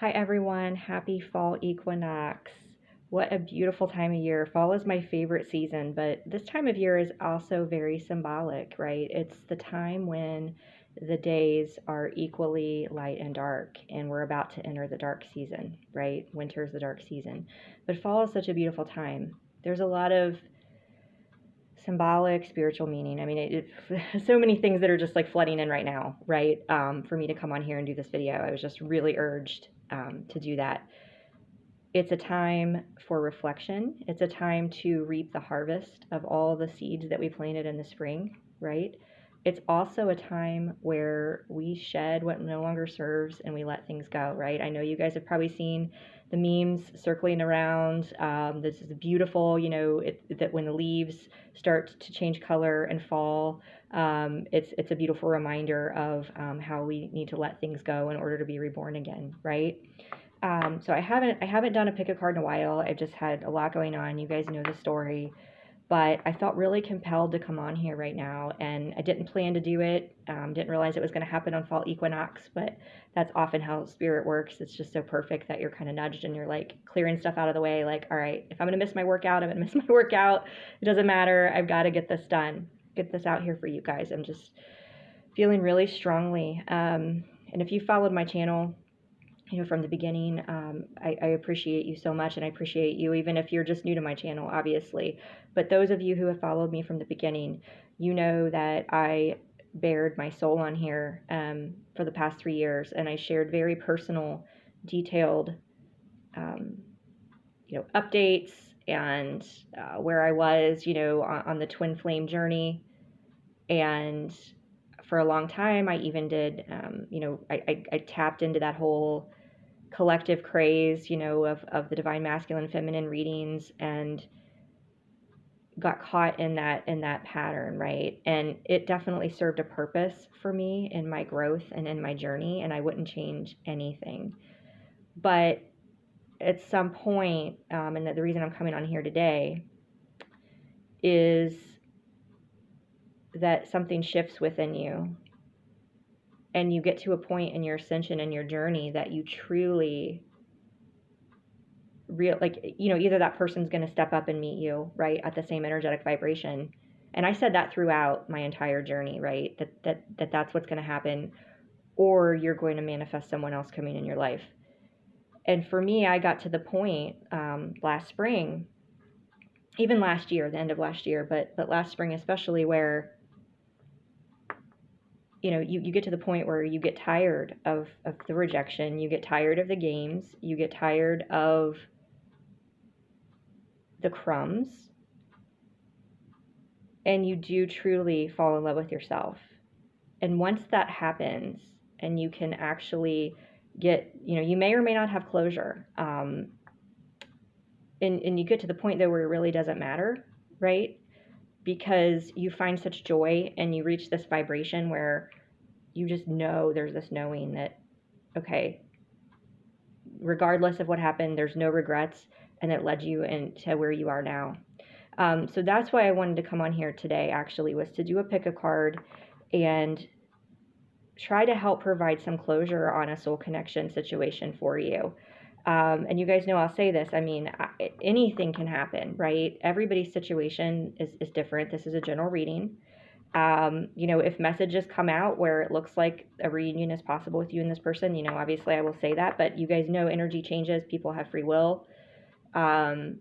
Hi everyone, happy fall equinox. What a beautiful time of year. Fall is my favorite season, but this time of year is also very symbolic, right? It's the time when the days are equally light and dark, and we're about to enter the dark season, right? Winter is the dark season. But fall is such a beautiful time. There's a lot of symbolic, spiritual meaning. I mean, so many things that are just like flooding in right now, right? For me to come on here and do this video, I was just really urged to do that. It's a time for reflection. It's a time to reap the harvest of all the seeds that we planted in the spring, right? It's also a time where we shed what no longer serves and we let things go, right? I know you guys have probably seen the memes circling around. This is beautiful, that when the leaves start to change color and fall, it's a beautiful reminder of how we need to let things go in order to be reborn again, right? So I haven't done a pick a card in a while. I've just had a lot going on. You guys know the story, but I felt really compelled to come on here right now, and I didn't plan to do it. Didn't realize it was going to happen on fall equinox, but that's often how spirit works. It's just so perfect that you're kind of nudged and you're like clearing stuff out of the way. Like, all right, if I'm going to miss my workout, I'm going to miss my workout. It doesn't matter. I've got to get this done. Get this out here for you guys. I'm just feeling really strongly. And if you followed my channel, from the beginning, I appreciate you so much, and I appreciate you even if you're just new to my channel, obviously. But those of you who have followed me from the beginning, you know that I bared my soul on here for the past 3 years, and I shared very personal, detailed, um, updates and where I was, on the twin flame journey. And for a long time, I even did, I tapped into that whole collective craze, of the divine masculine feminine readings, and got caught in that pattern, right? And it definitely served a purpose for me in my growth and in my journey, and I wouldn't change anything. But at some point, and the reason I'm coming on here today is that something shifts within you, and you get to a point in your ascension and your journey that you truly either that person's going to step up and meet you right at the same energetic vibration. And I said that throughout my entire journey, right? That's what's going to happen, or you're going to manifest someone else coming in your life. And for me, I got to the point last spring, even last year, the end of last year, but last spring especially, where you get to the point where you get tired of the rejection, you get tired of the games, you get tired of the crumbs, and you do truly fall in love with yourself. And once that happens, and you can actually get, you may or may not have closure, and you get to the point though where it really doesn't matter, right? Because you find such joy and you reach this vibration where you just know, there's this knowing that, okay, regardless of what happened, there's no regrets, and it led you into where you are now. So that's why I wanted to come on here today, actually, was to do a pick a card and try to help provide some closure on a soul connection situation for you. And you guys know I'll say this, I mean, anything can happen, right? Everybody's situation is different. This is a general reading. If messages come out where it looks like a reunion is possible with you and this person, obviously I will say that, but you guys know energy changes, people have free will. I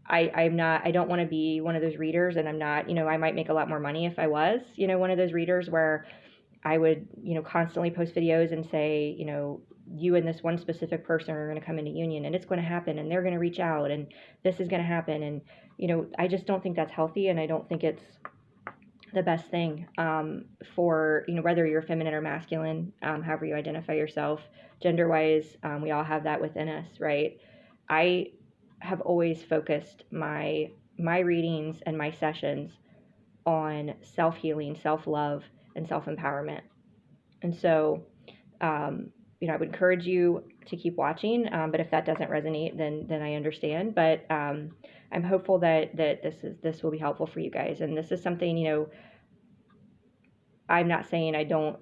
don't want to be one of those readers, and I'm not, I might make a lot more money if I was, one of those readers where I would, constantly post videos and say, you and this one specific person are going to come into union, and it's going to happen, and they're going to reach out, and this is going to happen. And, I just don't think that's healthy, and I don't think it's the best thing for, whether you're feminine or masculine, however you identify yourself, gender-wise, we all have that within us, right? I have always focused my readings and my sessions on self-healing, self-love, and self-empowerment. And so, I would encourage you to keep watching, but if that doesn't resonate, then I understand. But I'm hopeful that this will be helpful for you guys. And this is something, I'm not saying I don't,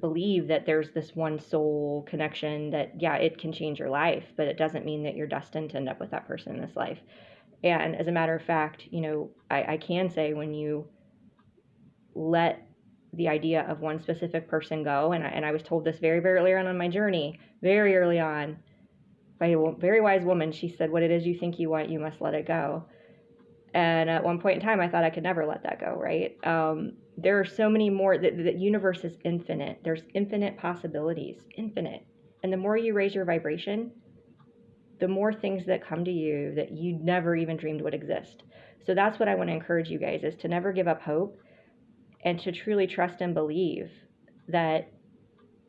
believe that there's this one soul connection that, yeah, it can change your life, but it doesn't mean that you're destined to end up with that person in this life. And as a matter of fact, I can say when you let the idea of one specific person go, and I was told this very, very early on my journey, very early on, by a very wise woman. She said, what it is you think you want, you must let it go. And at one point in time, I thought I could never let that go, right? There are so many more, the universe is infinite. There's infinite possibilities, infinite. And the more you raise your vibration, the more things that come to you that you never even dreamed would exist. So that's what I want to encourage you guys, is to never give up hope and to truly trust and believe that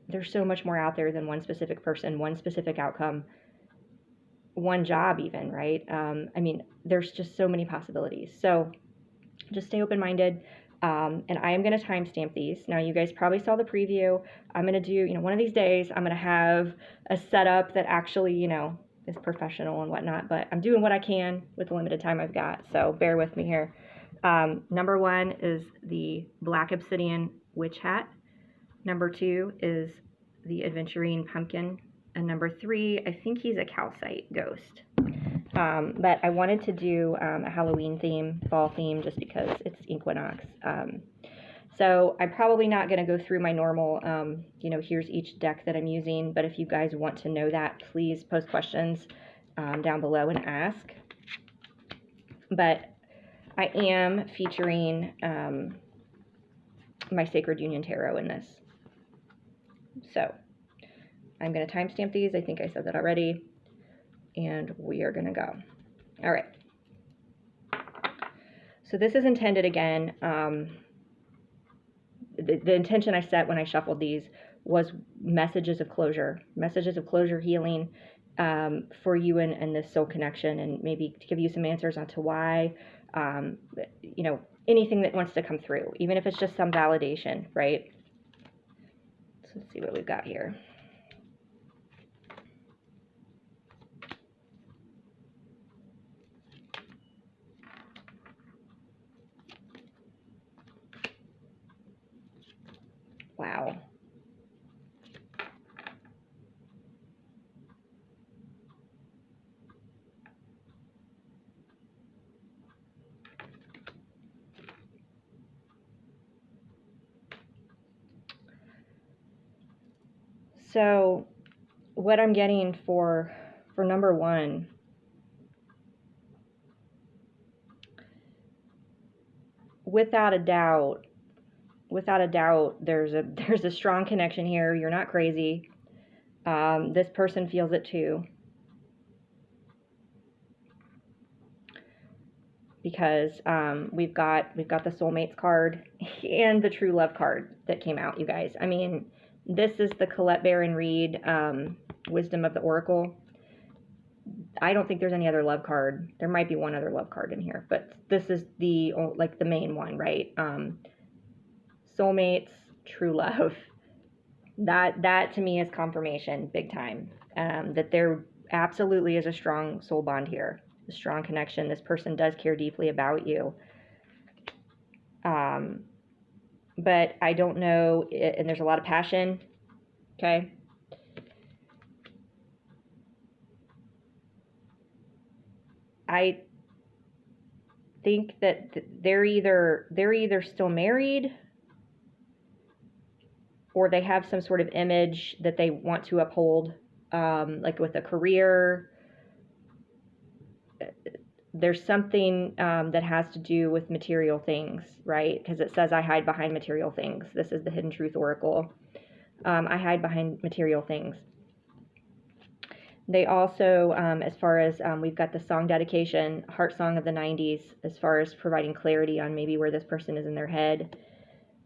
there's so much more out there than one specific person, one specific outcome, one job even, right? There's just so many possibilities. So just stay open-minded. And I am going to timestamp these. Now, you guys probably saw the preview. I'm going to do, one of these days, I'm going to have a setup that actually, is professional and whatnot, but I'm doing what I can with the limited time I've got. So bear with me here. Number 1 is the Black Obsidian Witch Hat. Number 2 is the Aventurine Pumpkin. And number 3, I think he's a Calcite ghost. But I wanted to do a Halloween theme, fall theme, just because it's Equinox. So I'm probably not going to go through my normal, here's each deck that I'm using. But if you guys want to know that, please post questions down below and ask. But I am featuring my Sacred Union Tarot in this. So I'm going to timestamp these. I think I said that already. And we are going to go. All right. So this is intended, again, the intention I set when I shuffled these was messages of closure, healing for you and this soul connection, and maybe to give you some answers onto why, anything that wants to come through, even if it's just some validation, right? So let's see what we've got here. Wow. So what I'm getting for number 1, without a doubt, there's a strong connection here. You're not crazy. This person feels it too, because we've got the soulmates card and the true love card that came out, you guys. I mean, this is the Colette Baron Reed Wisdom of the Oracle. I don't think there's any other love card. There might be one other love card in here, but this is the main one, right? Soulmates, true love. That to me is confirmation, big time, that there absolutely is a strong soul bond here, a strong connection. This person does care deeply about you. But I don't know, and there's a lot of passion, okay? I think that they're either still married, or they have some sort of image that they want to uphold, like with a career. There's something that has to do with material things, right? Because it says I hide behind material things. This is the Hidden Truth Oracle. I hide behind material things. They also, as far as we've got the song dedication, Heart Song of the 90s, as far as providing clarity on maybe where this person is in their head.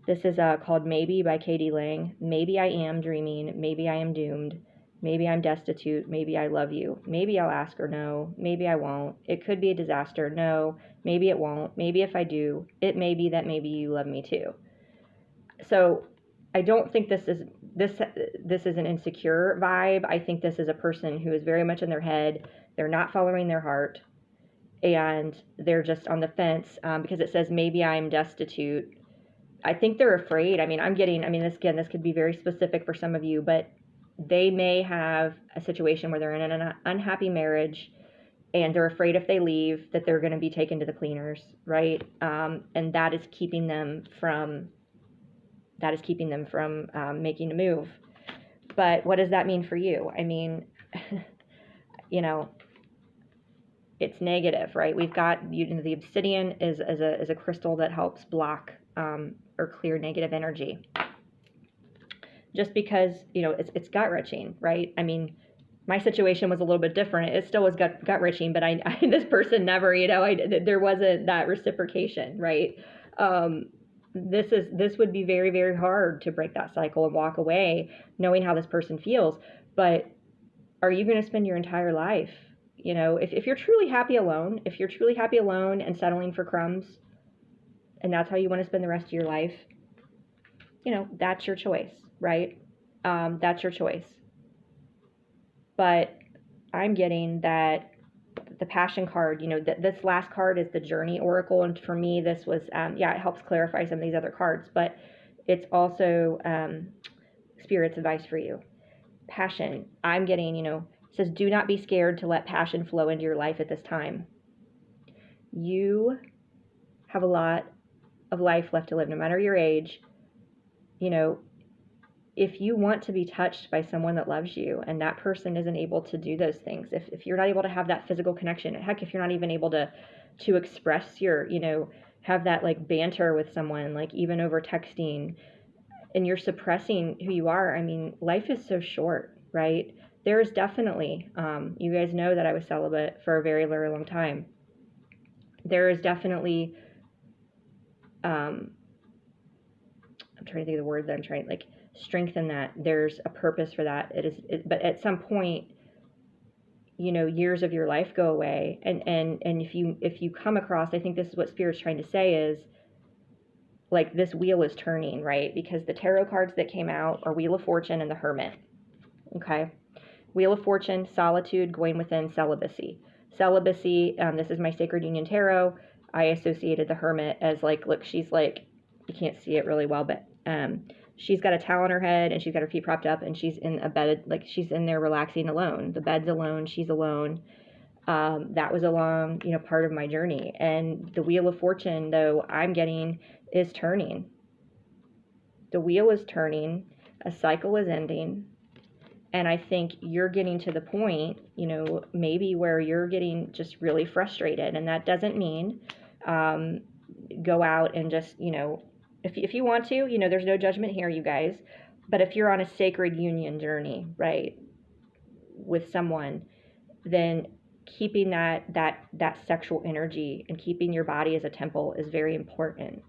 This is called Maybe by Katie Lang. Maybe I am dreaming. Maybe I am doomed. Maybe I'm destitute. Maybe I love you. Maybe I'll ask her no. Maybe I won't. It could be a disaster. No. Maybe it won't. Maybe if I do, it may be that maybe you love me too. So I don't think this is an insecure vibe. I think this is a person who is very much in their head. They're not following their heart, and they're just on the fence, because it says maybe I'm destitute. I think they're afraid. I mean, this could be very specific for some of you, but they may have a situation where they're in an unhappy marriage and they're afraid if they leave that they're going to be taken to the cleaners, right? And that is keeping them from making a move. But what does that mean for you? I mean, you know, it's negative, right? We've got, the obsidian is a crystal that helps block or clear negative energy. Just because, it's gut wrenching, right? I mean, my situation was a little bit different. It still was gut wrenching, but I this person never, there wasn't that reciprocation, right? This would be very, very hard to break that cycle and walk away knowing how this person feels. But are you going to spend your entire life, if you're truly happy alone, and settling for crumbs, and that's how you want to spend the rest of your life, that's your choice, right? That's your choice. But I'm getting that the passion card, this last card is the journey oracle. And for me, this was, it helps clarify some of these other cards, but it's also Spirit's advice for you. Passion, I'm getting, says, do not be scared to let passion flow into your life at this time. You have a lot of life left to live, no matter your age. If you want to be touched by someone that loves you and that person isn't able to do those things, if you're not able to have that physical connection, heck, if you're not even able to express your, have that like banter with someone, like even over texting, and you're suppressing who you are, I mean, life is so short, right? There is definitely, you guys know that I was celibate for a very, very long time. There is definitely, I'm trying to think of the word that I'm trying, like, strengthen that. There's a purpose for that. But at some point, years of your life go away, and if you come across, I think this is what Spirit's trying to say is, like, this wheel is turning, right? Because the tarot cards that came out are Wheel of Fortune and the Hermit. Okay, Wheel of Fortune, solitude, going within, celibacy. This is my Sacred Union Tarot. I associated the Hermit as, like, look, she's like, you can't see it really well, but she's got a towel on her head and she's got her feet propped up and she's in a bed, like she's in there relaxing alone. The bed's alone, she's alone. That was a long, part of my journey. And the Wheel of Fortune, though, I'm getting is turning. The wheel is turning, a cycle is ending. And I think you're getting to the point, maybe where you're getting just really frustrated. And that doesn't mean go out and just, if you want to, there's no judgment here, you guys. But if you're on a sacred union journey, right, with someone, then keeping that sexual energy and keeping your body as a temple is very important.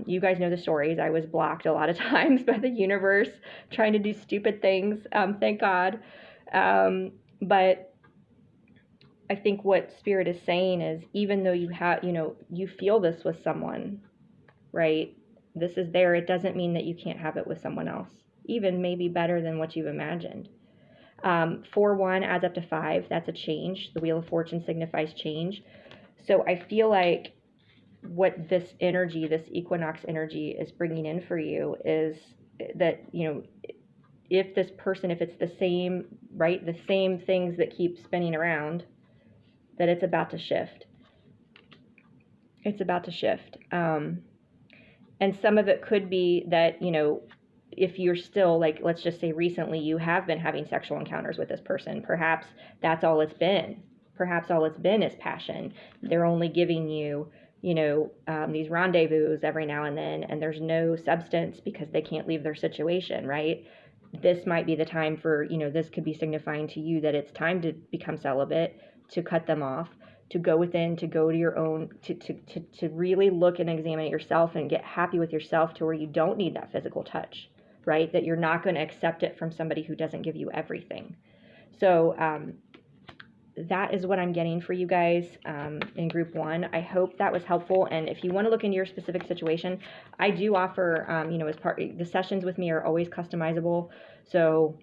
You guys know the stories. I was blocked a lot of times by the universe trying to do stupid things. Thank God. But I think what Spirit is saying is, even though you have, you feel this with someone, right? This is there. It doesn't mean that you can't have it with someone else, even maybe better than what you've imagined. 4-1 adds up to 5. That's a change. The Wheel of Fortune signifies change. So I feel like what this energy, this equinox energy, is bringing in for you is that, if this person, if it's the same, right, the same things that keep spinning around, that it's about to shift. It's about to shift. And some of it could be that, if you're still, like, let's just say recently you have been having sexual encounters with this person, perhaps that's all it's been. Perhaps all it's been is passion. They're only giving you, these rendezvous every now and then, and there's no substance because they can't leave their situation, right? This might be the time for, this could be signifying to you that it's time to become celibate, to cut them off, to go within, to go to your own, to really look and examine yourself and get happy with yourself to where you don't need that physical touch, right? That you're not going to accept it from somebody who doesn't give you everything. So that is what I'm getting for you guys in group 1. I hope that was helpful. And if you want to look into your specific situation, I do offer, as part, the sessions with me are always customizable. So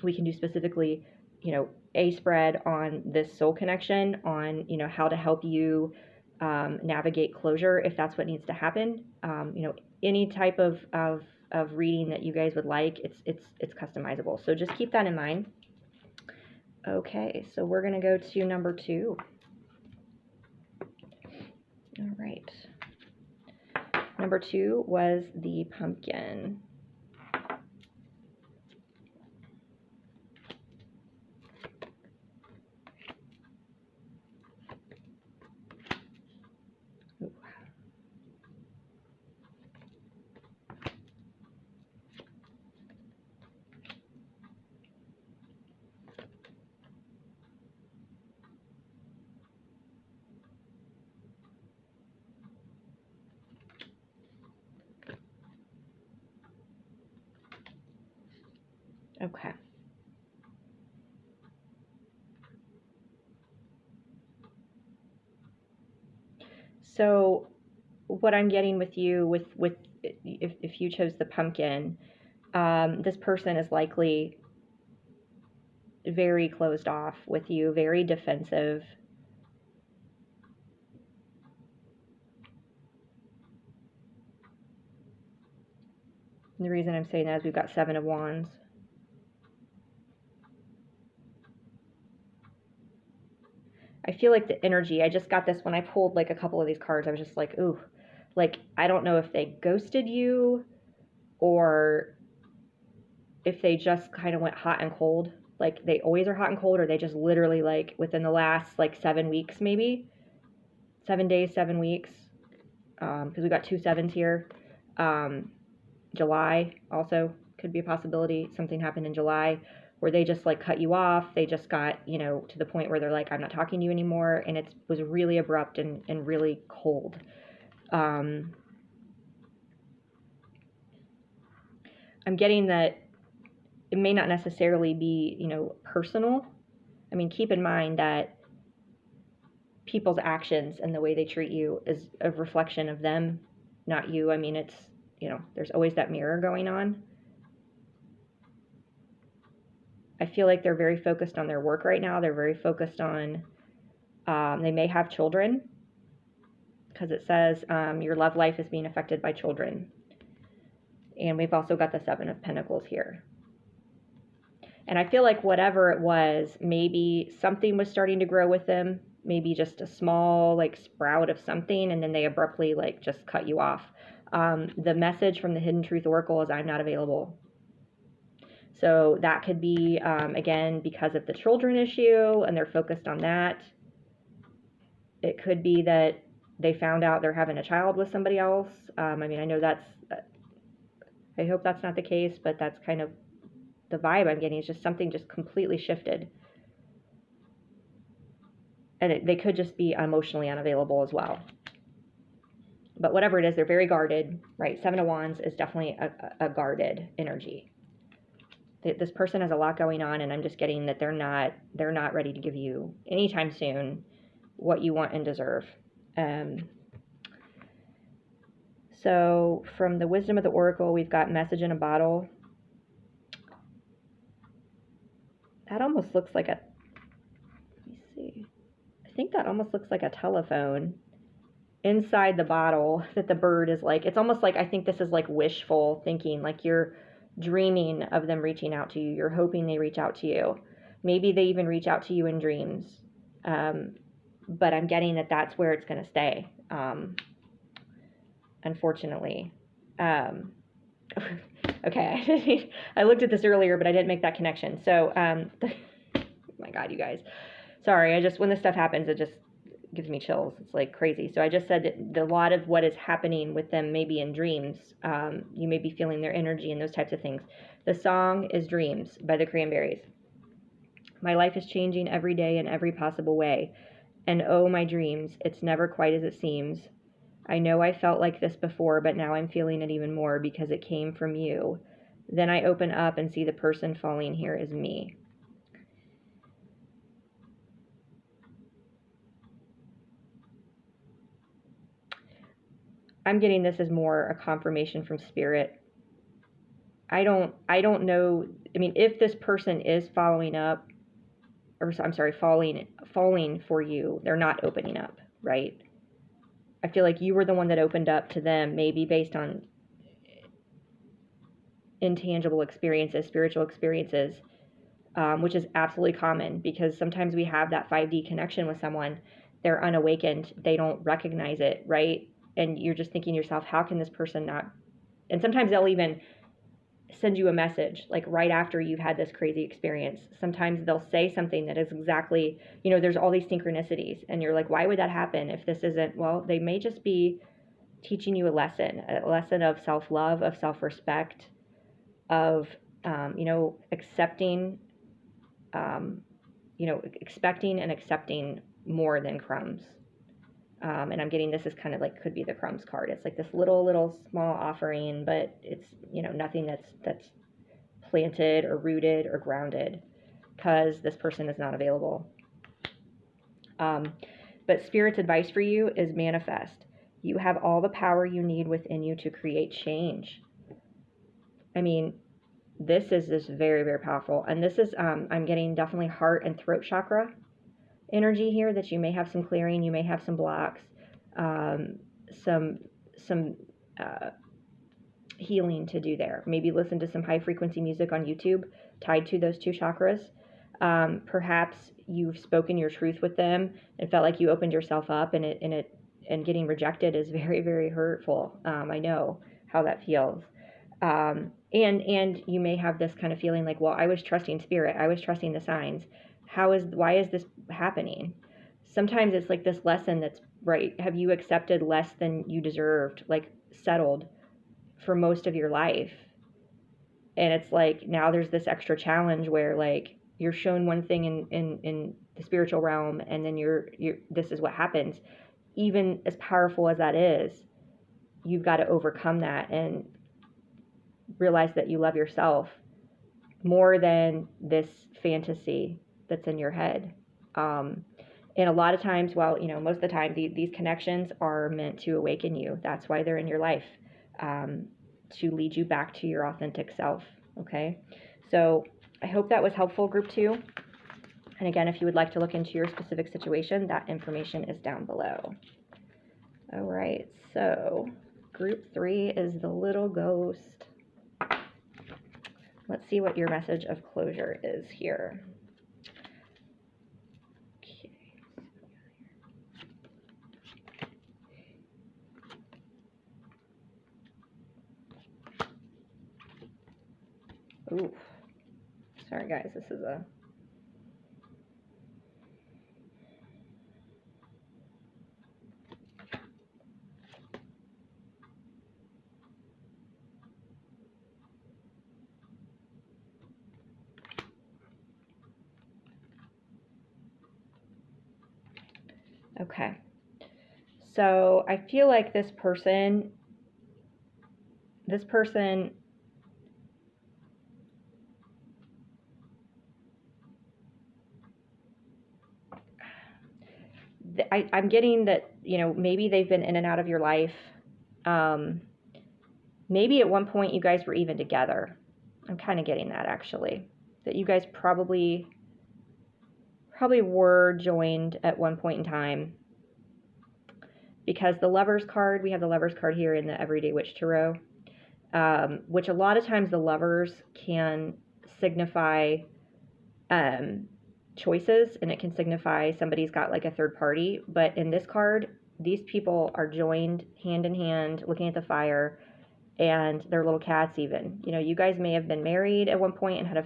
we can do specifically, a spread on this soul connection, on, how to help you navigate closure if that's what needs to happen. Any type of reading that you guys would like, it's customizable. So just keep that in mind. Okay, so we're going to go to number 2. All right. Number 2 was the pumpkin. Ooh. Okay. So what I'm getting with you with if you chose the pumpkin, this person is likely very closed off with you, very defensive. And the reason I'm saying that is we've got 7 of Wands. I feel like the energy, I just got this when I pulled like a couple of these cards. I was just like, ooh, like, I don't know if they ghosted you or if they just kind of went hot and cold. Like they always are hot and cold, or they just literally like within the last like 7 weeks, maybe 7 days, 7 weeks. Because we got 2 sevens here. July also could be a possibility. Something happened in July where they just like cut you off. They just got, to the point where they're like, I'm not talking to you anymore. And it was really abrupt and really cold. I'm getting that it may not necessarily be, personal. I mean, keep in mind that people's actions and the way they treat you is a reflection of them, not you. I mean, it's, there's always that mirror going on. I feel like they're very focused on their work right now. They're very focused on, they may have children, because it says your love life is being affected by children. And we've also got the 7 of Pentacles here. And I feel like whatever it was, maybe something was starting to grow with them, maybe just a small like sprout of something, and then they abruptly like just cut you off. The message from the Hidden Truth Oracle is I'm not available. So that could be, again, because of the children issue and they're focused on that. It could be that they found out they're having a child with somebody else. I mean, I know I hope that's not the case, but that's kind of the vibe I'm getting. It's just something just completely shifted. And they could just be emotionally unavailable as well. But whatever it is, they're very guarded, right? 7 of Wands is definitely a guarded energy. This person has a lot going on, and I'm just getting that they're not ready to give you anytime soon what you want and deserve. So from the Wisdom of the Oracle, we've got Message in a Bottle. That almost looks like let me see. I think that almost looks like a telephone inside the bottle that the bird is like. It's almost like, I think this is like wishful thinking, like you're dreaming of them reaching out to you. You're hoping they reach out to you. Maybe they even reach out to you in dreams. But I'm getting that that's where it's going to stay. Unfortunately. Okay. I looked at this earlier, but I didn't make that connection. So, my God, you guys, sorry. When this stuff happens, it just gives me chills. It's like crazy. So I just said that a lot of what is happening with them may be in dreams. You may be feeling their energy and those types of things. The song is Dreams by the Cranberries. My life is changing every day in every possible way. And oh, my dreams, it's never quite as it seems. I know I felt like this before, but now I'm feeling it even more because it came from you. Then I open up and see the person falling here is me. I'm getting this as more a confirmation from Spirit. I don't know. I mean, if this person is following up, or I'm sorry, falling for you, they're not opening up, right? I feel like you were the one that opened up to them, maybe based on intangible experiences, spiritual experiences, which is absolutely common because sometimes we have that 5D connection with someone, they're unawakened, they don't recognize it, right? And you're just thinking to yourself, how can this person not? And sometimes they'll even send you a message like right after you've had this crazy experience. Sometimes they'll say something that is exactly, there's all these synchronicities, and you're like, why would that happen if this isn't? Well, they may just be teaching you a lesson of self-love, of self-respect, of accepting, expecting and accepting more than crumbs. And I'm getting this is kind of like, could be the crumbs card. It's like this little small offering, but it's nothing that's planted or rooted or grounded, because this person is not available. But Spirit's advice for you is manifest. You have all the power you need within you to create change. I mean, this is just very, very powerful. And this is, I'm getting definitely heart and throat chakra energy here, that you may have some clearing, you may have some blocks, some healing to do there. Maybe listen to some high frequency music on YouTube tied to those two chakras. Perhaps you've spoken your truth with them and felt like you opened yourself up, and getting rejected is very, very hurtful. I know how that feels. And you may have this kind of feeling like, well, I was trusting Spirit, I was trusting the signs. Why is this happening? Sometimes it's like this lesson that's right. Have you accepted less than you deserved, like settled for most of your life? And it's like, now there's this extra challenge where like you're shown one thing in the spiritual realm, and then this is what happens. Even as powerful as that is, you've got to overcome that and realize that you love yourself more than this fantasy that's in your head. And a lot of times, most of the time, these connections are meant to awaken you. That's why they're in your life, to lead you back to your authentic self. Okay, so I hope that was helpful, Group 2. And again, if you would like to look into your specific situation, that information is down below. All right, so Group 3 is the little ghost. Let's see what your message of closure is here. Ooh, sorry guys, this is a... Okay, so I feel like this person, I'm getting that, maybe they've been in and out of your life. Maybe at one point you guys were even together. I'm kind of getting that, actually, that you guys probably were joined at one point in time, because the Lovers card, we have the Lovers card here in the Everyday Witch Tarot, which a lot of times the Lovers can signify choices, and it can signify somebody's got like a third party. But in this card, these people are joined hand in hand, looking at the fire, and their little cats even. You guys may have been married at one point and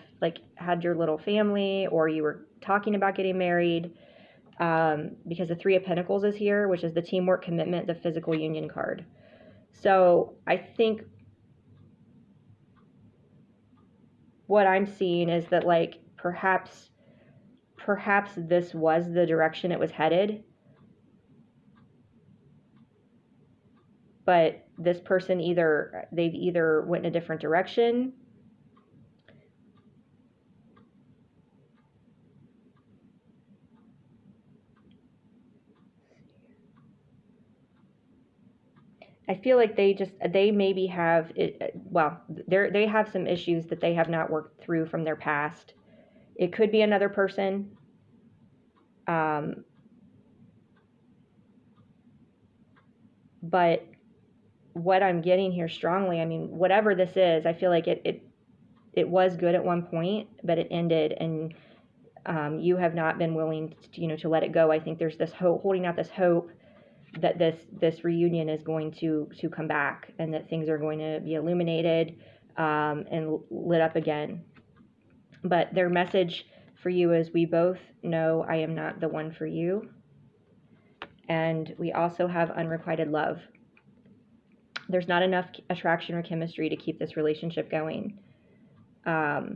had your little family, or you were talking about getting married, because the Three of Pentacles is here, which is the teamwork, commitment, the physical union card. So I think what I'm seeing is that like perhaps this was the direction it was headed, but this person they've either went in a different direction, I feel like they maybe have it, they have some issues that they have not worked through from their past. It could be another person. But what I'm getting here strongly, I mean, whatever this is, I feel like it was good at one point, but it ended, and you have not been willing to let it go. I think there's this hope, holding out this hope that this reunion is going to come back, and that things are going to be illuminated and lit up again. But their message for you is, we both know I am not the one for you, and we also have unrequited love. There's not enough attraction or chemistry to keep this relationship going. Now,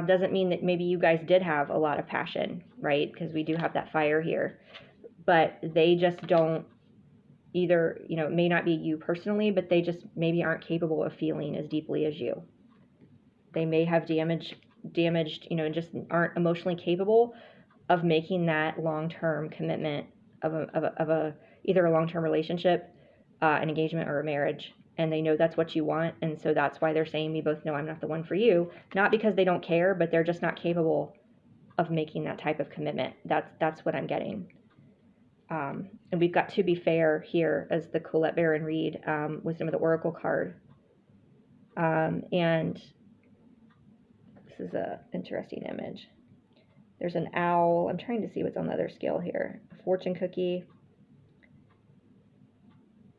doesn't mean that maybe you guys did have a lot of passion, right? Because we do have that fire here. But they just don't either, it may not be you personally, but they just maybe aren't capable of feeling as deeply as you. They may have damaged, and just aren't emotionally capable of making that long-term commitment of a either a long-term relationship, an engagement, or a marriage. And they know that's what you want, and so that's why they're saying, we both know I'm not the one for you. Not because they don't care, but they're just not capable of making that type of commitment. That's what I'm getting. And we've got To Be Fair here as the Colette Baron Reed Wisdom of the Oracle card. And this is an interesting image. There's an owl. I'm trying to see what's on the other scale here. A fortune cookie.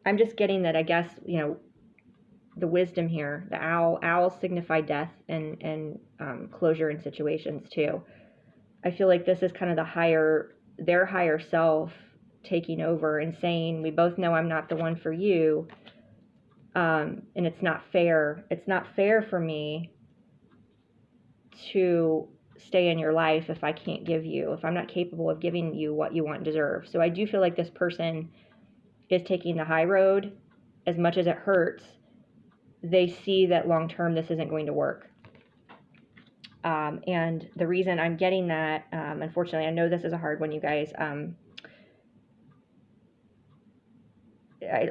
I'm just getting that, I guess, the wisdom here. The owls signify death and closure in situations too. I feel like this is kind of their higher self taking over and saying, we both know I'm not the one for you, and it's not fair. It's not fair for me to stay in your life if I'm not capable of giving you what you want and deserve. So I do feel like this person is taking the high road. As much as it hurts, they see that long term this isn't going to work. And the reason I'm getting that, unfortunately, I know this is a hard one, you guys.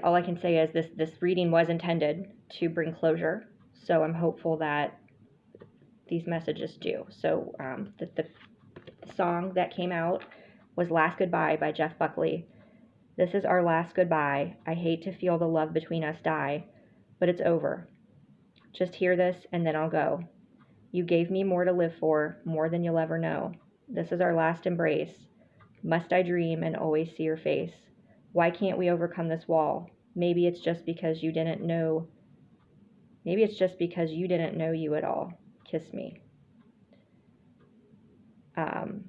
All I can say is this reading was intended to bring closure, so I'm hopeful that these messages do. So the song that came out was Last Goodbye by Jeff Buckley. This is our last goodbye. I hate to feel the love between us die, but it's over. Just hear this and then I'll go. You gave me more to live for, more than you'll ever know. This is our last embrace. Must I dream and always see your face? Why can't we overcome this wall? Maybe it's just because you didn't know. Maybe it's just because you didn't know you at all. Kiss me. You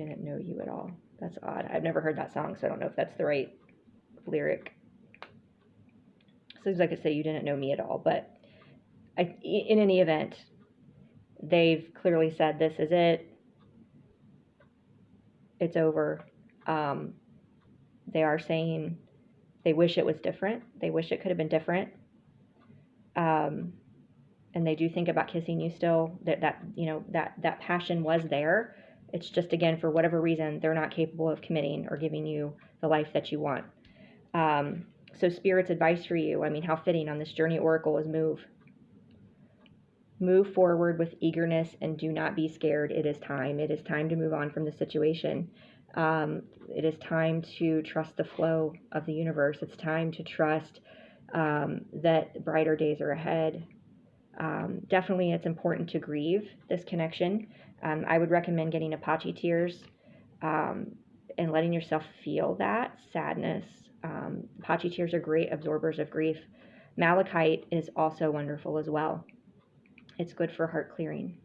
didn't know you at all. That's odd. I've never heard that song, so I don't know if that's the right lyric. Seems like it say you didn't know me at all, but in any event, they've clearly said this is it. It's over. They are saying they wish it was different. They wish it could have been different. And they do think about kissing you still. That passion was there. It's just, again, for whatever reason, they're not capable of committing or giving you the life that you want. So Spirit's advice for you, I mean, how fitting on this journey oracle, is move. Move forward with eagerness and do not be scared. It is time. It is time to move on from the situation. It is time to trust the flow of the universe. It's time to trust that brighter days are ahead. Definitely, it's important to grieve this connection. I would recommend getting Apache tears and letting yourself feel that sadness. Apache tears are great absorbers of grief. Malachite is also wonderful as well. It's good for heart clearing.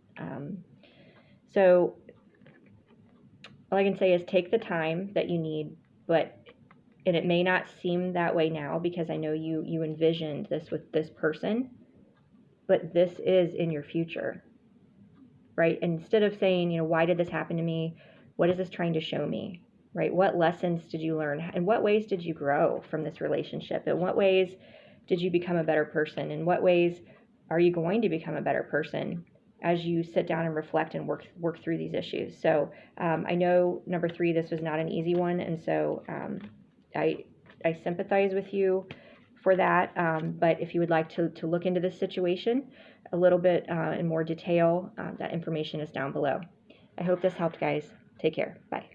So all I can say is take the time that you need, and it may not seem that way now because I know you envisioned this with this person, but this is in your future, right? And instead of saying, why did this happen to me? What is this trying to show me, right? What lessons did you learn? In what ways did you grow from this relationship? In what ways did you become a better person? In what ways are you going to become a better person as you sit down and reflect and work through these issues? So I know, number 3, this was not an easy one, and so I sympathize with you for that. But if you would like to look into this situation a little bit in more detail, that information is down below. I hope this helped, guys. Take care. Bye.